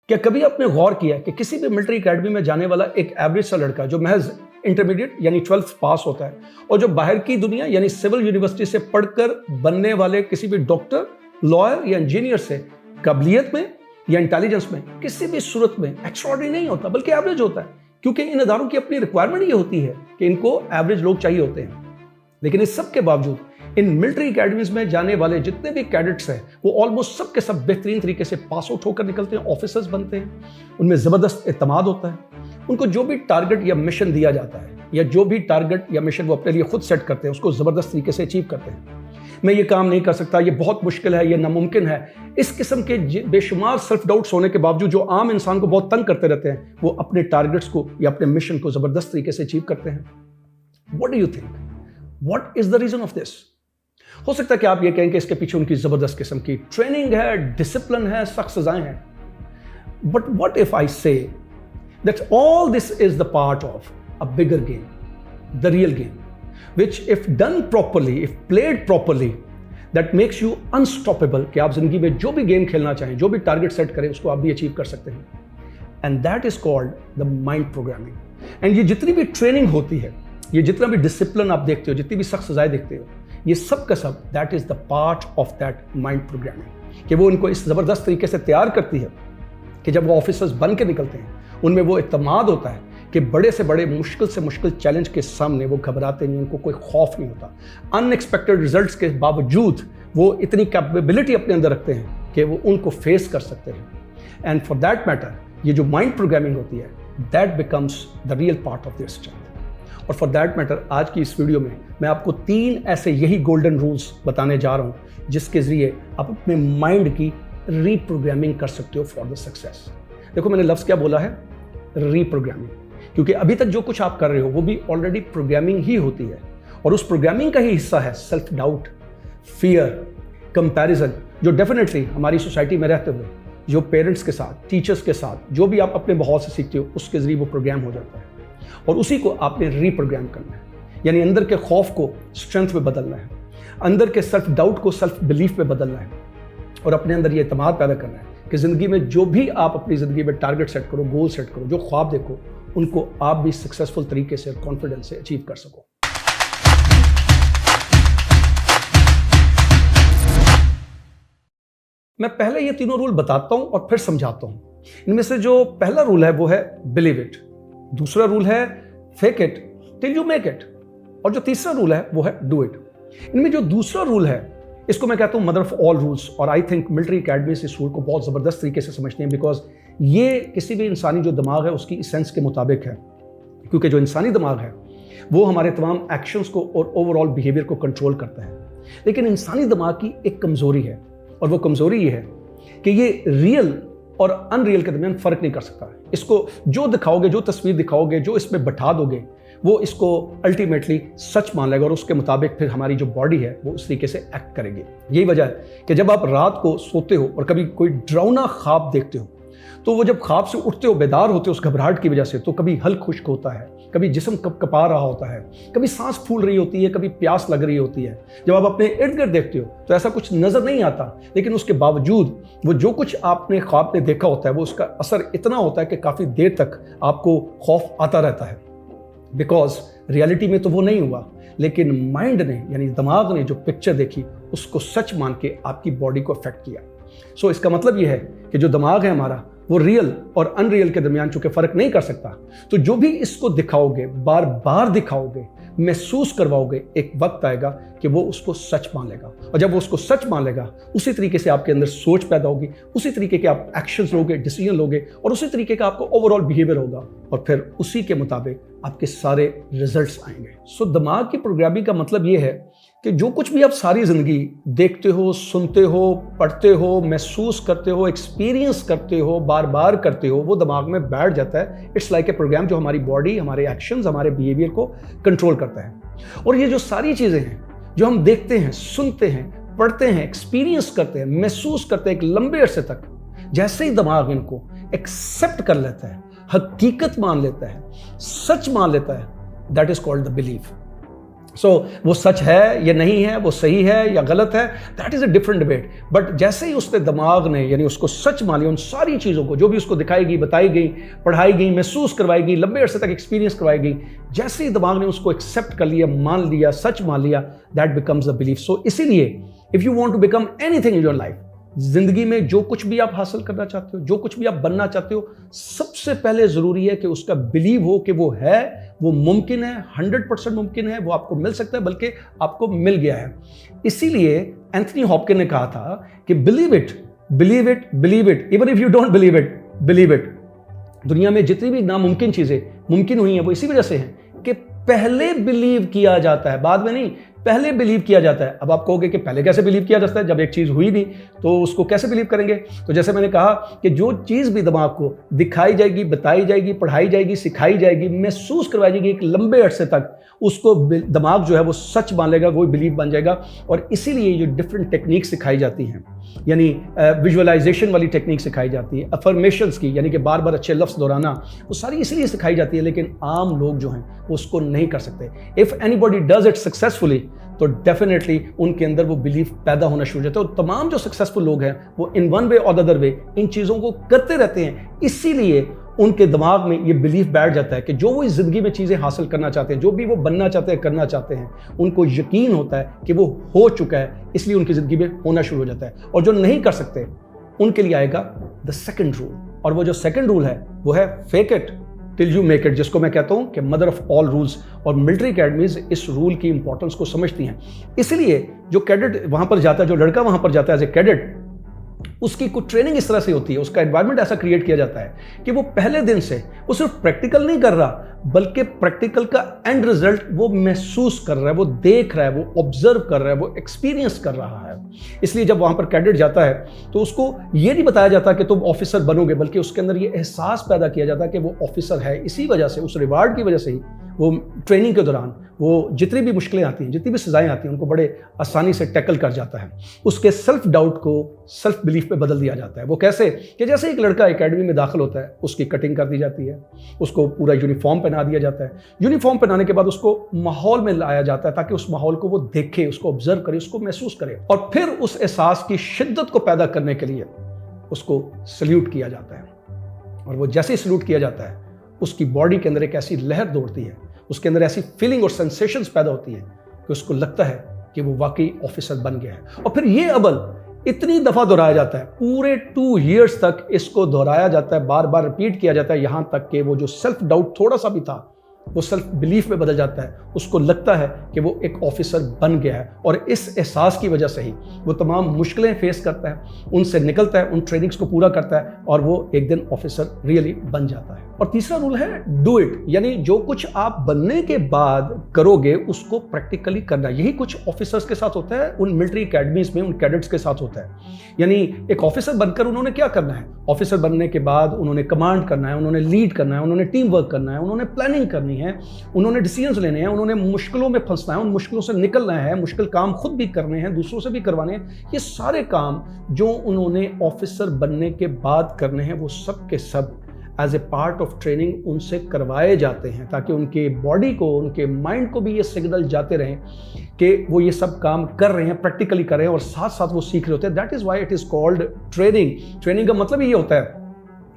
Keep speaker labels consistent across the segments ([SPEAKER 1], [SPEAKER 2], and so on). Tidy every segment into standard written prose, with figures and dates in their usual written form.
[SPEAKER 1] क्या कभी आपने गौर किया कि किसी भी मिलिट्री एकेडमी में जाने वाला एक एवरेज सा लड़का जो महज इंटरमीडिएट यानी 12th पास होता है और जो बाहर की दुनिया यानी सिविल यूनिवर्सिटी से पढ़कर बनने वाले किसी भी डॉक्टर, लॉयर या इंजीनियर से काबिलियत में या इंटेलिजेंस में किसी भी सूरत में एक्स्ट्राऑर्डिनरी नहीं होता, बल्कि एवरेज होता है, क्योंकि इन अदारों की अपनी रिक्वायरमेंट ये होती है कि इनको एवरेज लोग चाहिए होते हैं। लेकिन इस सब के बावजूद इन मिलिट्री एकेडमीज में जाने वाले जितने भी कैडेट्स हैं वो ऑलमोस्ट सब के सब बेहतरीन तरीके से पास आउट होकर निकलते हैं, ऑफिसर्स बनते हैं, उनमें ज़बरदस्त एतमाद होता है। उनको जो भी टारगेट या मिशन दिया जाता है या जो भी टारगेट या मिशन वो अपने लिए खुद सेट करते हैं उसको ज़बरदस्त तरीके से अचीव करते हैं। मैं ये काम नहीं कर सकता, ये बहुत मुश्किल है, ये नामुमकिन है, इस किस्म के बेशुमार सेल्फ डाउट्स होने के बावजूद जो आम इंसान को बहुत तंग करते रहते हैं, वो अपने टारगेट्स को या अपने मिशन को ज़बरदस्त तरीके से अचीव करते हैं। What do you think? What is the reason of this? हो सकता है कि आप ये कहें कि इसके पीछे उनकी जबरदस्त किस्म की ट्रेनिंग है, डिसिप्लिन है, सख्त सजाएं हैं। But what if I say that all this is the part of a bigger game, the real game, which if done properly, if played properly, that makes you unstoppable, कि आप जिंदगी में जो भी गेम खेलना चाहें, जो भी टारगेट सेट करें, उसको आप भी अचीव कर सकते हैं। And that is called the mind programming. And ये जितनी भी ट्रेनिंग होती है, ये जितना भी डिसिप्लिन आप देखते हो, जितनी भी सख्त सजाएं देखते हो, ये सब का सब that is the part of that mind programming, कि वो उनको इस ज़बरदस्त तरीके से तैयार करती है कि जब वो ऑफिसर्स बन के निकलते हैं उनमें वो इत्मीनान होता है कि बड़े से बड़े मुश्किल से मुश्किल चैलेंज के सामने वो घबराते नहीं, उनको कोई खौफ नहीं होता। अनएक्सपेक्टेड रिजल्ट्स के बावजूद वो इतनी कैपेबिलिटी अपने अंदर रखते हैं कि वो उनको फेस कर सकते हैं। एंड फॉर दैट मैटर ये जो माइंड प्रोग्रामिंग होती है, that becomes the real part of their strength. और फॉर दैट मैटर आज की इस वीडियो में मैं आपको 3 ऐसे यही गोल्डन रूल्स बताने जा रहा हूँ जिसके ज़रिए आप अपने माइंड की रीप्रोग्रामिंग कर सकते हो फॉर द सक्सेस। देखो मैंने लफ्ज़ क्या बोला है, रीप्रोग्रामिंग, क्योंकि अभी तक जो कुछ आप कर रहे हो वो भी ऑलरेडी प्रोग्रामिंग ही होती है, और उस प्रोग्रामिंग का ही हिस्सा है सेल्फ डाउट, फियर, कंपैरिजन, जो डेफिनेटली हमारी सोसाइटी में रहते हुए जो पेरेंट्स के साथ, टीचर्स के साथ, जो भी आप अपने माहौल से सीखते हो उसके जरिए वो प्रोग्राम हो जाता है, और उसी को आपने रीप्रोग्राम करना है। यानी अंदर के खौफ को स्ट्रेंथ में बदलना है, अंदर के सेल्फ डाउट को सेल्फ बिलीफ में बदलना है, और अपने अंदर ये एतमाद पैदा करना है कि ज़िंदगी में जो भी आप अपनी ज़िंदगी में टारगेट सेट करो, गोल सेट करो, जो ख्वाब देखो, उनको आप भी सक्सेसफुल तरीके से कॉन्फिडेंस से अचीव कर सको। मैं पहले ये तीनों रूल बताता हूं और फिर समझाता हूं। इनमें से जो पहला रूल है वो है बिलीव इट, दूसरा रूल है fake it till you make it, और जो तीसरा रूल है वो है डू इट। इनमें जो दूसरा रूल है इसको मैं कहता हूं मदर ऑफ ऑल रूल्स, और आई थिंक मिलिट्री एकेडमी इस रूल को बहुत ज़बरदस्त तरीके से समझते हैं, बिकॉज ये किसी भी इंसानी जो दिमाग है उसकी इसेंस के मुताबिक है, क्योंकि जो इंसानी दिमाग है वो हमारे तमाम एक्शंस को और ओवरऑल बिहेवियर को कंट्रोल करता है। लेकिन इंसानी दिमाग की एक कमज़ोरी है, और वो कमज़ोरी ये है कि ये रियल और अनरियल के दरमियान फ़र्क नहीं कर सकता। इसको जो दिखाओगे, जो तस्वीर दिखाओगे, जो इसमें बैठा दोगे, वो इसको अल्टीमेटली सच मान लेगा, और उसके मुताबिक फिर हमारी जो बॉडी है वो उस तरीके से एक्ट करेगी। यही वजह है कि जब आप रात को सोते हो और कभी कोई डरावना ख्वाब देखते हो, तो वो जब ख्वाब से उठते हो, बेदार होते हो उस घबराहट की वजह से, तो कभी हल्क खुश्क होता है, कभी जिस्म कपा रहा होता है, कभी सांस फूल रही होती है, कभी प्यास लग रही होती है। जब आप अपने इर्द गिर्द देखते हो तो ऐसा कुछ नज़र नहीं आता, लेकिन उसके बावजूद वो जो कुछ आपने ख्वाब में देखा होता है वो उसका असर इतना होता है कि काफ़ी देर तक आपको खौफ आता रहता है, बिकॉज रियलिटी में तो वो नहीं हुआ, लेकिन माइंड ने यानी दिमाग ने जो पिक्चर देखी उसको सच मान के आपकी बॉडी को अफेक्ट किया। सो इसका मतलब ये है कि जो दिमाग है हमारा वो रियल और अनरियल के दरमियान चूंकि फ़र्क नहीं कर सकता, तो जो भी इसको दिखाओगे, बार बार दिखाओगे, महसूस करवाओगे, एक वक्त आएगा कि वो उसको सच मान लेगा, और जब वो उसको सच मान लेगा उसी तरीके से आपके अंदर सोच पैदा होगी, उसी तरीके के आप एक्शंस लोगे, डिसीजन लोगे, और उसी तरीके का आपको ओवरऑल बिहेवियर होगा, और फिर उसी के मुताबिक आपके सारे रिजल्ट्स आएंगे। सो दिमाग की प्रोग्रामिंग का मतलब ये है कि जो कुछ भी आप सारी ज़िंदगी देखते हो, सुनते हो, पढ़ते हो, महसूस करते हो, एक्सपीरियंस करते हो, बार बार करते हो, वो दिमाग में बैठ जाता है। इट्स लाइक ए प्रोग्राम जो हमारी बॉडी, हमारे एक्शंस, हमारे बिहेवियर को कंट्रोल करता है। और ये जो सारी चीज़ें हैं जो हम देखते हैं, सुनते हैं, पढ़ते हैं, एक्सपीरियंस करते हैं, महसूस करते हैं एक लंबे अरसे तक, जैसे ही दिमाग इनको एक्सेप्ट कर लेता है, हकीकत मान लेता है, सच मान लेता है, that is called the belief. वो सच है या नहीं है, वो सही है या गलत है, that is a different debate. But जैसे ही उसने दिमाग ने यानी उसको सच मान लिया, उन सारी चीज़ों को जो भी उसको दिखाई गई, बताई गई, पढ़ाई गई, महसूस करवाई गई, लंबे अरसे तक एक्सपीरियंस करवाई गई, जैसे ही दिमाग ने उसको एक्सेप्ट कर लिया, मान लिया, सच मान लिया, that becomes a belief. So इसीलिए if you want to become anything in your life, जिंदगी में जो कुछ भी आप हासिल करना चाहते हो, जो कुछ भी आप बनना चाहते हो, सबसे पहले जरूरी है कि उसका बिलीव हो कि वो है, वो मुमकिन है, 100% मुमकिन है, वो आपको मिल सकता है, बल्कि आपको मिल गया है। इसीलिए एंथनी हॉपकिन ने कहा था कि believe it, believe it, believe it, even if you don't believe it, believe it. दुनिया में जितनी भी नामुमकिन चीजें मुमकिन हुई हैं, वो इसी वजह से हैं कि पहले बिलीव किया जाता है, बाद में नहीं, पहले बिलीव किया जाता है। अब आप कहोगे कि पहले कैसे बिलीव किया जाता है, जब एक चीज़ हुई नहीं तो उसको कैसे बिलीव करेंगे? तो जैसे मैंने कहा कि जो चीज़ भी दिमाग को दिखाई जाएगी, बताई जाएगी, पढ़ाई जाएगी, सिखाई जाएगी, महसूस करवाई जाएगी एक लंबे अरसे तक, उसको दिमाग जो है वो सच मान लेगा, वो बिलीव बन जाएगा। और इसीलिए जो डिफरेंट टेक्निक सिखाई जाती हैं, यानी विजुअलाइजेशन वाली टेक्निक सिखाई जाती है, अफर्मेशंस की, यानी कि बार बार अच्छे लफ्ज़ दोहराना, वो सारी इसलिए सिखाई जाती है, लेकिन आम लोग जो हैं वो उसको नहीं कर सकते। If anybody does it successfully, तो डेफिनेटली उनके अंदर वो बिलीफ पैदा होना शुरू हो जाता है। और तमाम जो सक्सेसफुल लोग हैं वो इन वन वे और द अदर वे इन चीज़ों को करते रहते हैं, इसीलिए उनके दिमाग में ये बिलीफ बैठ जाता है कि जो वो इस ज़िंदगी में चीज़ें हासिल करना चाहते हैं, जो भी वो बनना चाहते हैं, करना चाहते हैं, उनको यकीन होता है कि वो हो चुका है, इसलिए उनकी ज़िंदगी में होना शुरू हो जाता है। और जो नहीं कर सकते उनके लिए आएगा द सेकंड रूल, और वो जो सेकंड रूल है वो है fake it till you make it, जिसको मैं कहता हूं कि मदर ऑफ ऑल रूल्स। और मिलिट्री अकेडमीज इस रूल की इंपॉर्टेंस को समझती हैं। इसलिए जो कैडेट वहां पर जाता है, जो लड़का वहां पर जाता है एज ए कैडेट, उसकी कुछ ट्रेनिंग इस तरह से होती है, उसका एनवायरनमेंट ऐसा क्रिएट किया जाता है कि वो पहले दिन से वो सिर्फ प्रैक्टिकल नहीं कर रहा, बल्कि प्रैक्टिकल का एंड रिजल्ट वो महसूस कर रहा है, वो देख रहा है, वो ऑब्जर्व कर रहा है, वो एक्सपीरियंस कर रहा है। इसलिए जब वहां पर कैडेट जाता है तो उसको ये नहीं बताया जाता कि तुम ऑफिसर बनोगे, बल्कि उसके अंदर ये एहसास पैदा किया जाता है कि वो ऑफिसर है। इसी वजह से, उस रिवार्ड की वजह से ही वो ट्रेनिंग के दौरान वो जितनी भी मुश्किलें आती हैं, जितनी भी सजाएं आती हैं, उनको बड़े आसानी से टैकल कर जाता है। उसके सेल्फ डाउट को सेल्फ बिलीफ पे बदल दिया जाता है। वो कैसे कि जैसे एक लड़का एकेडमी में दाखिल होता है, उसकी कटिंग कर दी जाती है, उसको पूरा यूनिफॉर्म पहना दिया जाता है। यूनिफॉर्म पहनाने के बाद उसको माहौल में लाया जाता है ताकि उस माहौल को वो देखे, उसको ऑब्जर्व करे, उसको महसूस करे, और फिर उस एहसास की शिद्दत को पैदा करने के लिए उसको सल्यूट किया जाता है। और वो जैसे ही सल्यूट किया जाता है, उसकी बॉडी के अंदर एक ऐसी लहर दौड़ती है, उसके अंदर ऐसी फीलिंग और सेंसेशंस पैदा होती है कि उसको लगता है कि वो वाकई ऑफिसर बन गया है। और फिर ये अमल इतनी दफ़ा दोहराया जाता है, पूरे 2 years तक इसको दोहराया जाता है, बार बार रिपीट किया जाता है, यहाँ तक कि वो जो सेल्फ डाउट थोड़ा सा भी था वो सेल्फ बिलीफ में बदल जाता है। उसको लगता है कि वो एक ऑफिसर बन गया है, और इस एहसास की वजह से ही वो तमाम मुश्किलें फेस करता है, उनसे निकलता है, उन ट्रेनिंग्स को पूरा करता है, और वो एक दिन ऑफिसर रियली बन जाता है। और तीसरा रूल है डू इट, यानी जो कुछ आप बनने के बाद करोगे उसको प्रैक्टिकली करना। यही कुछ ऑफिसर्स के साथ होता है, उन मिलिट्री अकेडमीज में, उन कैडेट्स के साथ होता है। यानी एक ऑफिसर बनकर उन्होंने क्या करना है? ऑफिसर बनने के बाद उन्होंने कमांड करना है, उन्होंने लीड करना है, उन्होंने टीम वर्क करना है, उन्होंने प्लानिंग करनी है, उन्होंने डिसीजंस लेने हैं, उन्होंने मुश्किलों में फंसना है, उन मुश्किलों से निकलना है, मुश्किल काम खुद भी करने हैं, दूसरों से भी करवाने हैं। ये सारे काम जो उन्होंने ऑफिसर बनने के बाद करने हैं, वो सब के सब as a part of training उनसे करवाए जाते हैं, ताकि उनके बॉडी को, उनके माइंड को भी ये सिग्नल जाते रहें कि वो ये सब काम कर रहे हैं, प्रैक्टिकली कर रहे हैं, और साथ साथ वो सीख रहे होते हैं। That is why it is called training. Training का मतलब ये होता है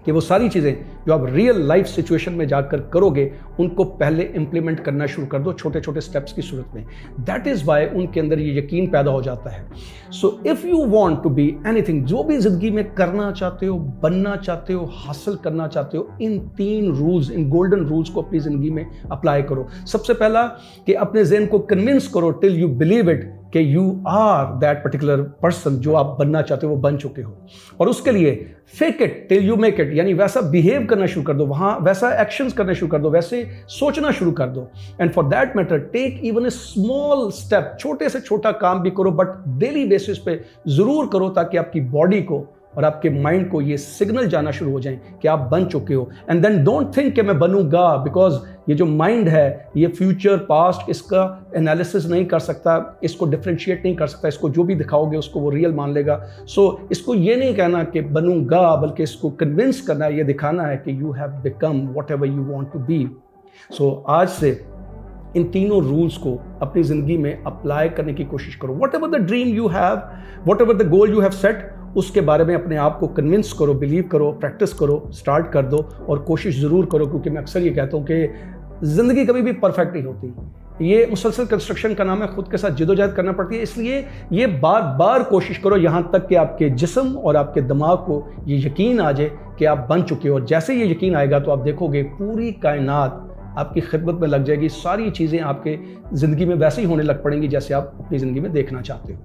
[SPEAKER 1] कि वो सारी चीज़ें जो आप रियल लाइफ सिचुएशन में जाकर करोगे, उनको पहले इंप्लीमेंट करना शुरू कर दो, छोटे छोटे स्टेप्स की सूरत में। दैट इज़ वाई उनके अंदर ये यकीन पैदा हो जाता है। So if you want to be anything, जो भी ज़िंदगी में करना चाहते हो, बनना चाहते हो, हासिल करना चाहते हो, इन 3 रूल्स, इन गोल्डन रूल्स को अपनी ज़िंदगी में अप्लाई करो। सबसे पहला कि अपने ज़हन को कन्विंस करो टिल यू बिलीव इट कि you are that particular person, जो आप बनना चाहते हो वो बन चुके हो। और उसके लिए fake it till you make it, यानी वैसा बिहेव करना शुरू कर दो, वहाँ वैसा एक्शंस करने शुरू कर दो, वैसे सोचना शुरू कर दो। And for that matter take even a small step, छोटे से छोटा काम भी करो, बट डेली बेसिस पे ज़रूर करो, ताकि आपकी बॉडी को और आपके माइंड को ये सिग्नल जाना शुरू हो जाए कि आप बन चुके हो। एंड देन डोंट थिंक कि मैं बनूंगा, बिकॉज ये जो माइंड है, ये फ्यूचर पास्ट इसका एनालिसिस नहीं कर सकता, इसको डिफ्रेंशिएट नहीं कर सकता, इसको जो भी दिखाओगे उसको वो रियल मान लेगा। सो इसको ये नहीं कहना कि बनूंगा, बल्कि इसको कन्विंस करना है, ये दिखाना है कि you have become whatever you want to be. So आज से इन तीनों रूल्स को अपनी ज़िंदगी में अप्लाई करने की कोशिश करो। What ever the dream you have, what ever the goal you have set, उसके बारे में अपने आप को कन्विंस करो, बिलीव करो, प्रैक्टिस करो, स्टार्ट कर दो और कोशिश ज़रूर करो, क्योंकि मैं अक्सर ये कहता हूँ कि ज़िंदगी कभी भी परफेक्ट नहीं होती। ये मुसलसल कंस्ट्रक्शन का नाम है, खुद के साथ जिदोजहद करना पड़ती है। इसलिए ये बार बार कोशिश करो यहाँ तक कि आपके जिस्म और आपके दिमाग को ये यकीन आ जाए कि आप बन चुके हो। और जैसे ये यकीन आएगा तो आप देखोगे पूरी कायनात आपकी खिदमत में लग जाएगी, सारी चीज़ें आपके ज़िंदगी में वैसे ही होने लग पड़ेंगी जैसे आप अपनी ज़िंदगी में देखना चाहते हो।